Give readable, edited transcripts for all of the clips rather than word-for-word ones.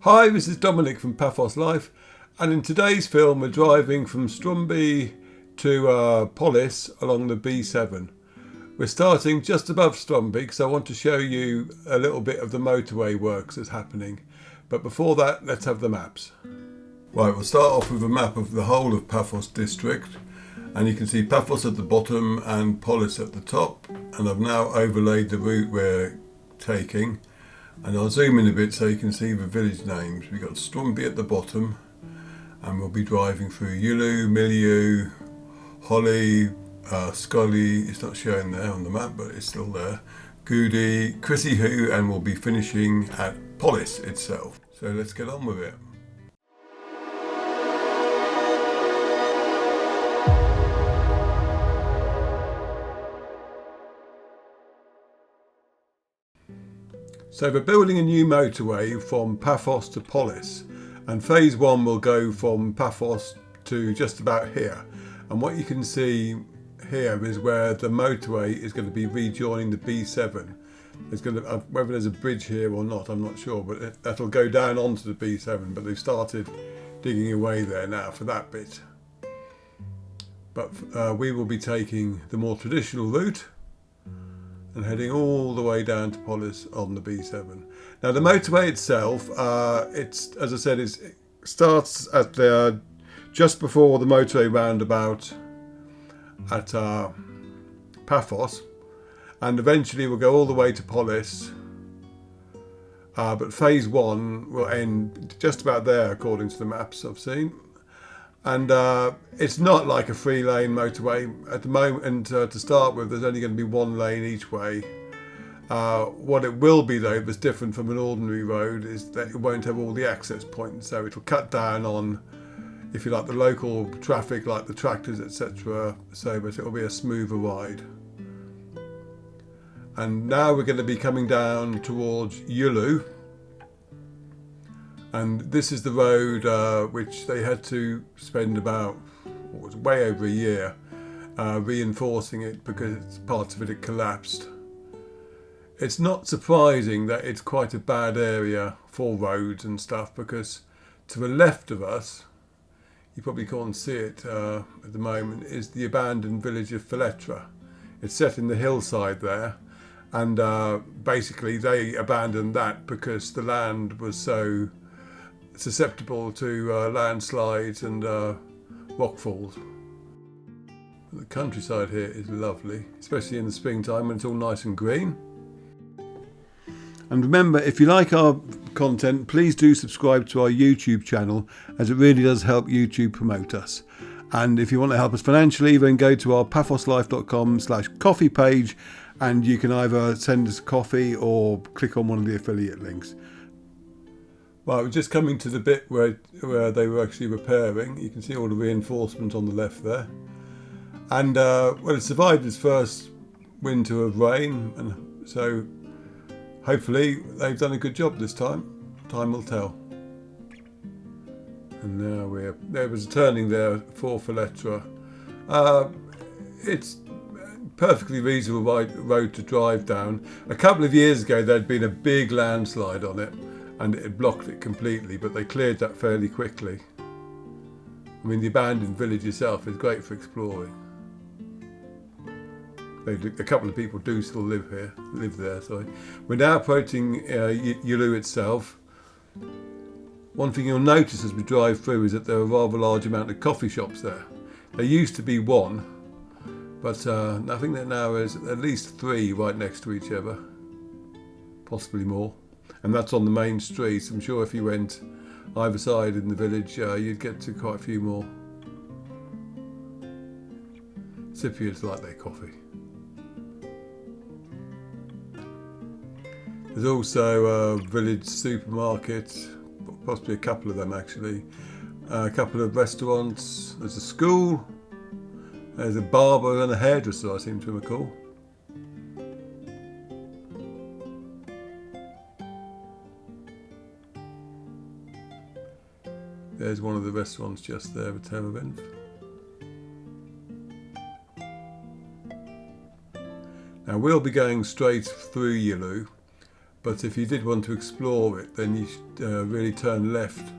Hi, this is Dominic from Paphos Life, and in today's film we're driving from Stroumbi to Polis along the B7. We're starting just above Stroumbi because I want to show you a little bit of the motorway works that's happening. But before that, let's have the maps. Right, we'll start off with a map of the whole of Paphos district, and you can see Paphos at the bottom and Polis at the top, and I've now overlaid the route we're taking. And I'll zoom in a bit so you can see the village names. We've got Stroumbi at the bottom, and we'll be driving through Giolou, Miliou, Holly, Skoulli, it's not showing there on the map but it's still there, Giolou, Chrysochou, and we'll be finishing at Polis itself. So let's get on with it. So we're building a new motorway from Paphos to Polis, and phase one will go from Paphos to just about here. And what you can see here is where the motorway is going to be rejoining the B7. There's going to, whether there's a bridge here or not, I'm not sure, but that'll go down onto the B7. But they've started digging away there now for that bit. But we will be taking the more traditional route and heading all the way down to Polis on the B7. Now the motorway itself, it's, as I said, it starts at the just before the motorway roundabout at Paphos, and eventually we'll go all the way to Polis. But phase one will end just about there, according to the maps I've seen. And it's not like a 3-lane motorway at the moment. To start with, there's only going to be 1 lane each way. What it will be, though, that's different from an ordinary road, is that it won't have all the access points. So it'll cut down on, if you like, the local traffic, like the tractors, etc. So, but it'll be a smoother ride. And now we're going to be coming down towards Giolou. And this is the road which they had to spend about, way over a year reinforcing it because parts of it had collapsed. It's not surprising that it's quite a bad area for roads and stuff, because to the left of us, you probably can't see it at the moment, is the abandoned village of Feletra. It's set in the hillside there, and basically they abandoned that because the land was so susceptible to landslides and rockfalls. The countryside here is lovely, especially in the springtime when it's all nice and green. And remember, if you like our content, please do subscribe to our YouTube channel, as it really does help YouTube promote us. And if you want to help us financially, then go to our paphoslife.com/coffee page, and you can either send us a coffee or click on one of the affiliate links. Well, we're just coming to the bit where they were actually repairing. You can see all the reinforcement on the left there. And well, it survived its first winter of rain, and so hopefully they've done a good job this time. Time will tell. And now there was a turning there for Feletra. It's perfectly reasonable road to drive down. A couple of years ago there'd been a big landslide on it, and it had blocked it completely, but they cleared that fairly quickly. I mean, the abandoned village itself is great for exploring. A couple of people do still live there. Sorry. We're now approaching Giolou itself. One thing you'll notice as we drive through is that there are a rather large amount of coffee shops there. There used to be 1, but I think there now is at least 3 right next to each other, possibly more. And that's on the main street. I'm sure if you went either side in the village, you'd get to quite a few more. Cypriots like their coffee. There's also a village supermarket, possibly a couple of them actually. A couple of restaurants. There's a school. There's a barber and a hairdresser, I seem to recall. There's one of the restaurants just there, a Terraventh. Now we'll be going straight through Giolou, But if you did want to explore it, then you should really turn left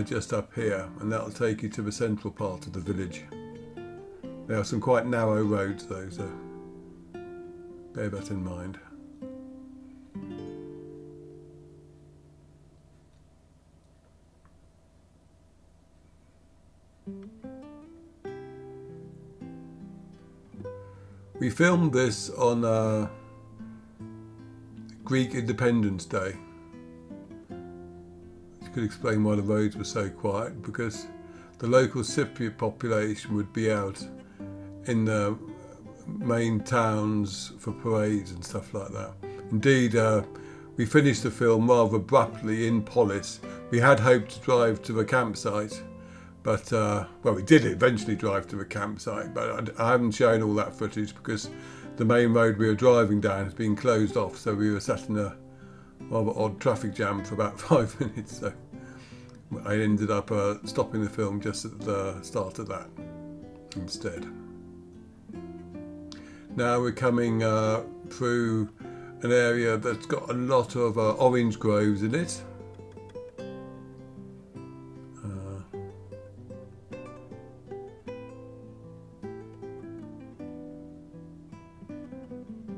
just up here, and that'll take you to the central part of the village. There are some quite narrow roads though, so bear that in mind. We filmed this on Greek Independence Day. Which could explain why the roads were so quiet, because the local Cypriot population would be out in the main towns for parades and stuff like that. Indeed, we finished the film rather abruptly in Polis. We had hoped to drive to the campsite, but well, we did eventually drive to the campsite, but I haven't shown all that footage because the main road we were driving down has been closed off, so we were sat in a rather odd traffic jam for about 5 minutes, so I ended up stopping the film just at the start of that instead. Now we're coming through an area that's got a lot of orange groves in it.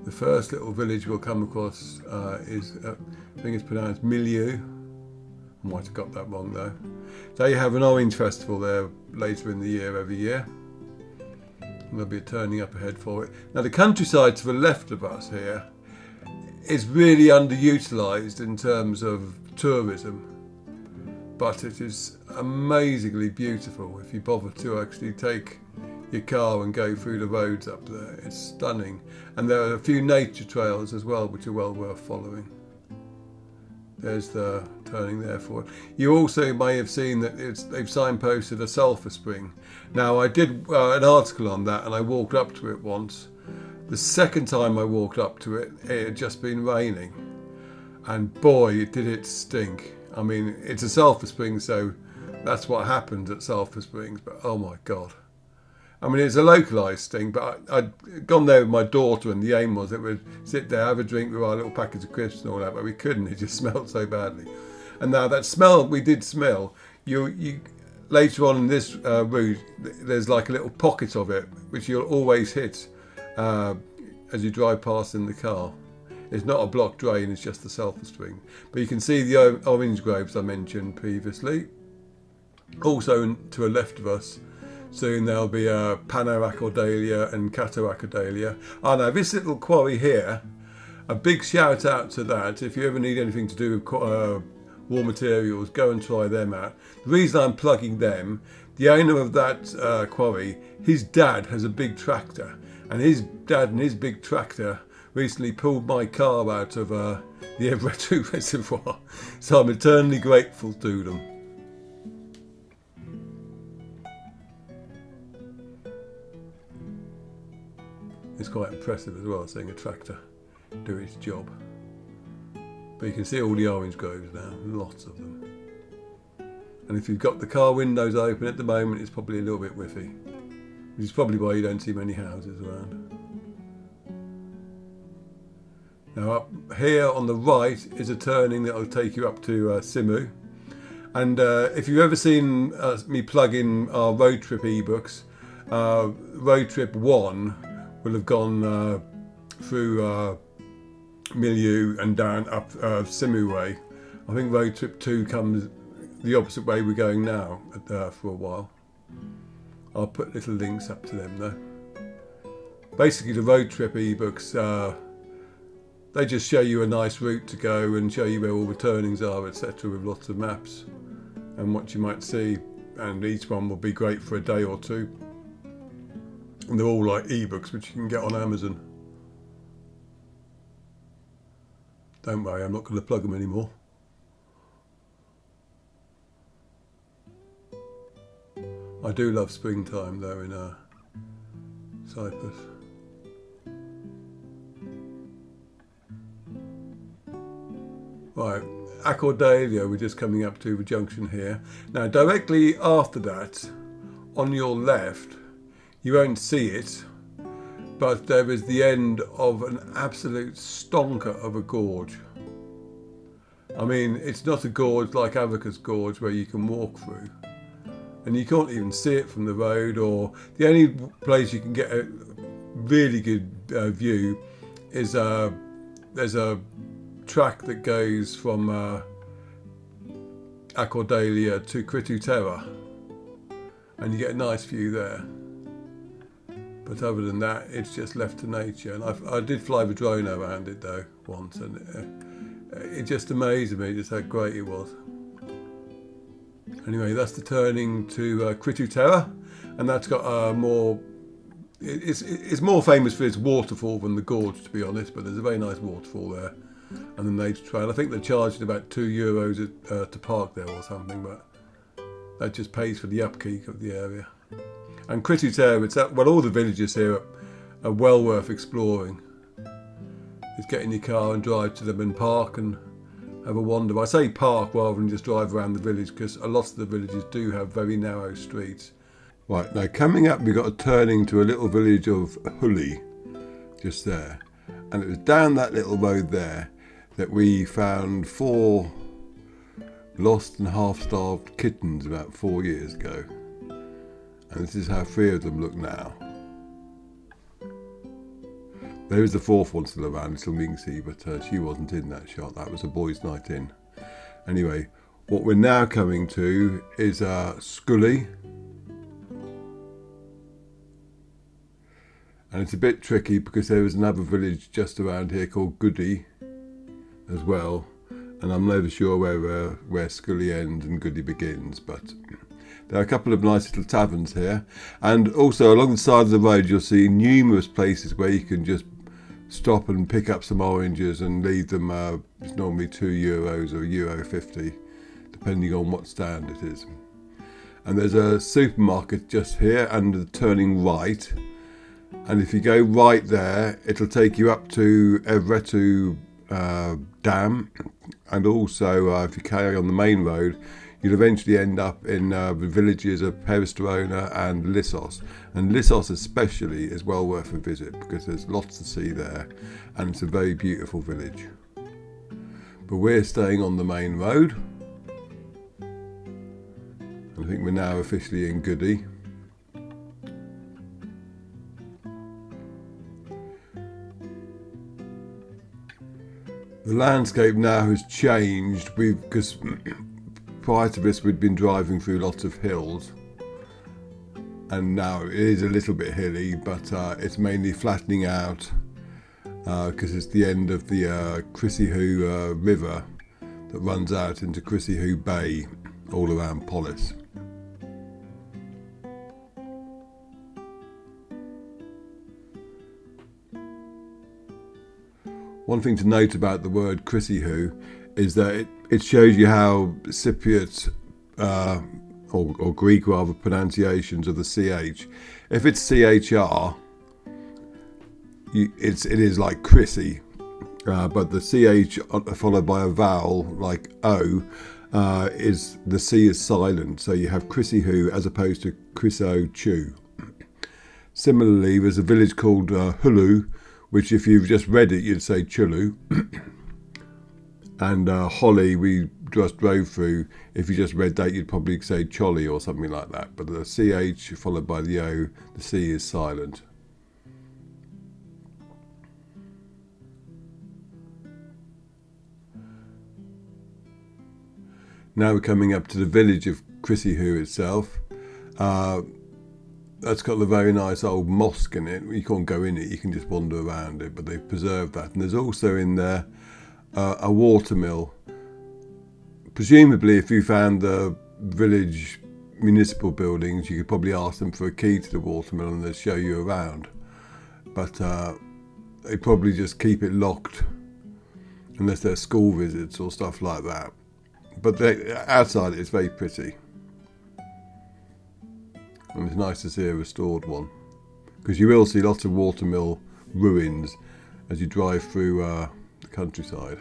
The first little village we'll come across is, I think it's pronounced Miliou. I might have got that wrong though. They have an orange festival there later in the year, every year. And there'll be a turning up ahead for it. Now the countryside to the left of us here is really underutilised in terms of tourism, but it is amazingly beautiful if you bother to actually take your car and go through the roads up there. It's stunning, and there are a few nature trails as well which are well worth following. There's the turning there for it. You also may have seen that they've signposted a sulphur spring. Now I did an article on that and I walked up to it once. The second time I walked up to it, it had just been raining, and boy did it stink. I mean, it's a sulphur spring, so that's what happened at sulphur springs, but oh my god. I mean, it's a localised thing, but I'd gone there with my daughter, and the aim was that we'd sit there, have a drink with our little packets of crisps and all that, but we couldn't. It just smelled so badly. And now that smell we did smell, you later on in this route, there's like a little pocket of it, which you'll always hit as you drive past in the car. It's not a blocked drain, it's just the sulphur spring. But you can see the orange groves I mentioned previously. Also to the left of us, soon there'll be Panoacordalia and Catoacordalia. Oh, now this little quarry here, a big shout out to that. If you ever need anything to do with raw materials, go and try them out. The reason I'm plugging them, the owner of that quarry, his dad has a big tractor, and his dad and his big tractor recently pulled my car out of the Ebretu reservoir, so I'm eternally grateful to them. It's quite impressive as well, seeing a tractor do its job. But you can see all the orange groves now, lots of them. And if you've got the car windows open at the moment, it's probably a little bit whiffy, which is probably why you don't see many houses around. Now up here on the right is a turning that will take you up to Simu. And if you've ever seen me plug in our road trip ebooks, road trip 1 will have gone through Miliou and down up Simu way. I think road trip 2 comes the opposite way we're going now for a while. I'll put little links up to them though. Basically the road trip ebooks, they just show you a nice route to go and show you where all the turnings are, etc., with lots of maps and what you might see, and each one will be great for a day or two. And they're all like ebooks which you can get on Amazon. Don't worry, I'm not going to plug them anymore. I do love springtime though in Cyprus. Right, Acordalia, we're just coming up to the junction here. Now directly after that, on your left, you won't see it, but there is the end of an absolute stonker of a gorge. I mean, it's not a gorge like Avacus Gorge where you can walk through. And you can't even see it from the road, or the only place you can get a really good view is there's a track that goes from Accordalia to Chrysochou, and you get a nice view there. But other than that, it's just left to nature. And I did fly the drone around it though once, and it just amazed me just how great it was. Anyway, that's the turning to Chrysochou, and that's got more. It's more famous for its waterfall than the gorge, to be honest. But there's a very nice waterfall there, and the nature trail. I think they're charging about €2 to park there or something, but that just pays for the upkeep of the area. And Chrysochou, well, all the villages here are well worth exploring. It's get in your car and drive to them and park and have a wander. I say park rather than just drive around the village, because a lot of the villages do have very narrow streets. Right, now coming up we've got a turning to a little village of Giolou, just there. And it was down that little road there that we found 4 lost and half-starved kittens about 4 years ago. And this is how 3 of them look now. There is the 4th one still around, still we can see, but she wasn't in that shot. That was a boys' night in. Anyway, what we're now coming to is Skoulli. And it's a bit tricky because there is another village just around here called Goody as well. And I'm never sure where Skoulli ends and Goody begins, but there are a couple of nice little taverns here. And also along the side of the road you'll see numerous places where you can just stop and pick up some oranges and leave them. It's normally €2 or €1.50, depending on what stand it is. And there's a supermarket just here and turning right. And if you go right there, it'll take you up to Evretu Dam. And also, if you carry on the main road, you'll eventually end up in the villages of Peristorona and Lissos. And Lissos especially is well worth a visit because there's lots to see there and it's a very beautiful village. But we're staying on the main road. I think we're now officially in Goody. The landscape now has changed because prior to this we'd been driving through lots of hills, and now it is a little bit hilly, but it's mainly flattening out because it's the end of the Chrysochou river that runs out into Chrysochou Bay all around Polis. One thing to note about the word Chrysochou is that it shows you how Cypriot or Greek rather pronunciations of the CH. If it's CHR, it is like Chrissy, but the CH followed by a vowel like O is the C is silent, so you have Chrysochou as opposed to Chrysochou. Similarly, there's a village called Giolou, which if you've just read it, you'd say Giolou. And Holly, we just drove through. If you just read that, you'd probably say Cholly or something like that. But the CH followed by the O, the C is silent. Now we're coming up to the village of Chrysochou itself. That's got a very nice old mosque in it. You can't go in it, you can just wander around it, but they've preserved that. And there's also in there a watermill. Presumably if you found the village municipal buildings, you could probably ask them for a key to the watermill and they'll show you around. But they probably just keep it locked unless there's school visits or stuff like that. But outside it's very pretty. And it's nice to see a restored one, because you will see lots of watermill ruins as you drive through the countryside.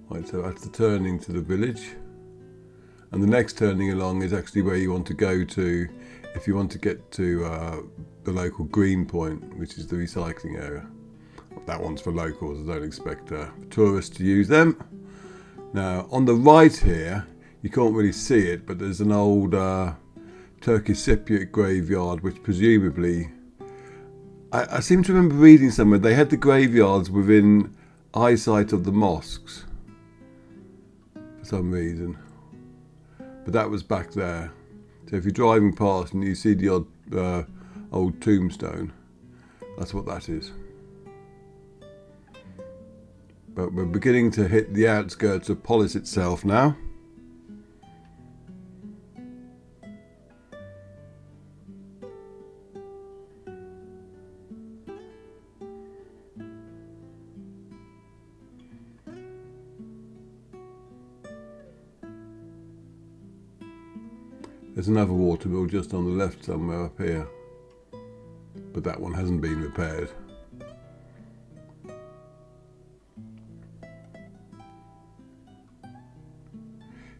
Right, so that's the turning to the village, and the next turning along is actually where you want to go to if you want to get to the local green point, which is the recycling area. that one's for locals. I don't expect tourists to use them. Now on the right here, you can't really see it, but there's an old Turkish Cypriot graveyard, which presumably, I seem to remember reading somewhere, they had the graveyards within eyesight of the mosques for some reason. But that was back there. So if you're driving past and you see the odd old tombstone, that's what that is. But we're beginning to hit the outskirts of Polis itself now. There's another watermill just on the left somewhere up here, but that one hasn't been repaired.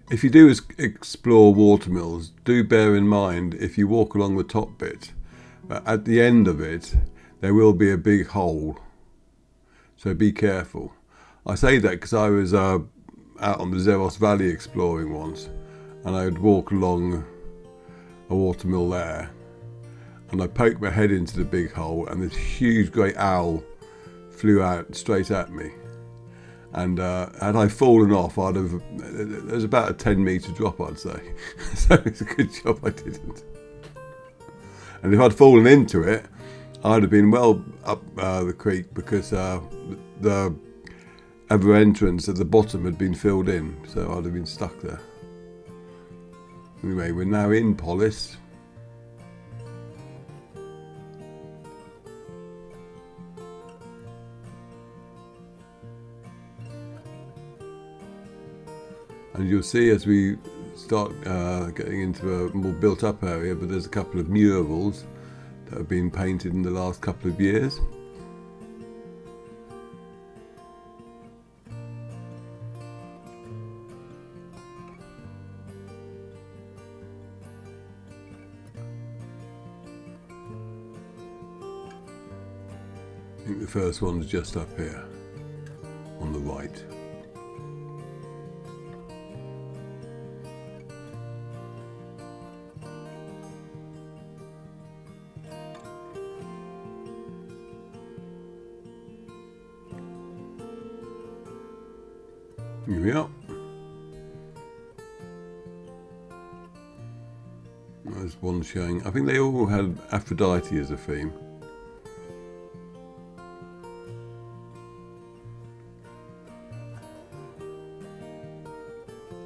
If you do explore watermills, do bear in mind, if you walk along the top bit, at the end of it there will be a big hole, so be careful. I say that because I was out on the Zeros Valley exploring once, and I would walk along a watermill there, and I poked my head into the big hole, and this huge great owl flew out straight at me. And had I fallen off, I'd have. There's about a 10-metre drop, I'd say. So it's a good job I didn't. And if I'd fallen into it, I'd have been well up the creek, because the other entrance at the bottom had been filled in, so I'd have been stuck there. Anyway, we're now in Polis. And you'll see as we start getting into a more built up area, but there's a couple of murals that have been painted in the last couple of years. I think the first one's just up here on the right. Here we are. There's one showing. I think they all had Aphrodite as a theme.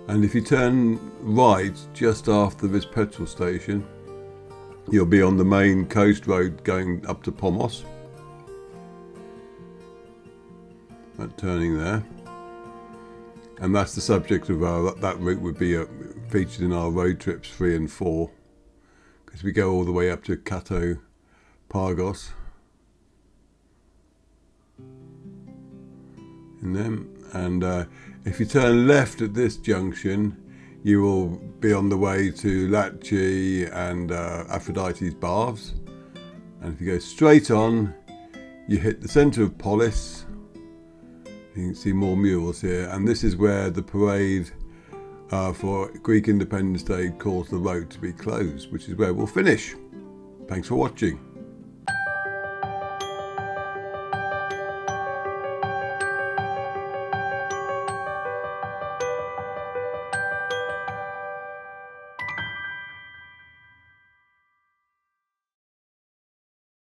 And if you turn right just after this petrol station, you'll be on the main coast road going up to Paphos. That turning there. And that's the subject of that route would be featured in our road trips 3 and 4, because we go all the way up to Paphos in them. And if you turn left at this junction, you will be on the way to Latchi and Aphrodite's Baths. And if you go straight on, you hit the centre of Polis. You can see more murals here, and this is where the parade for Greek Independence Day calls the road to be closed, which is where we'll finish. Thanks for watching.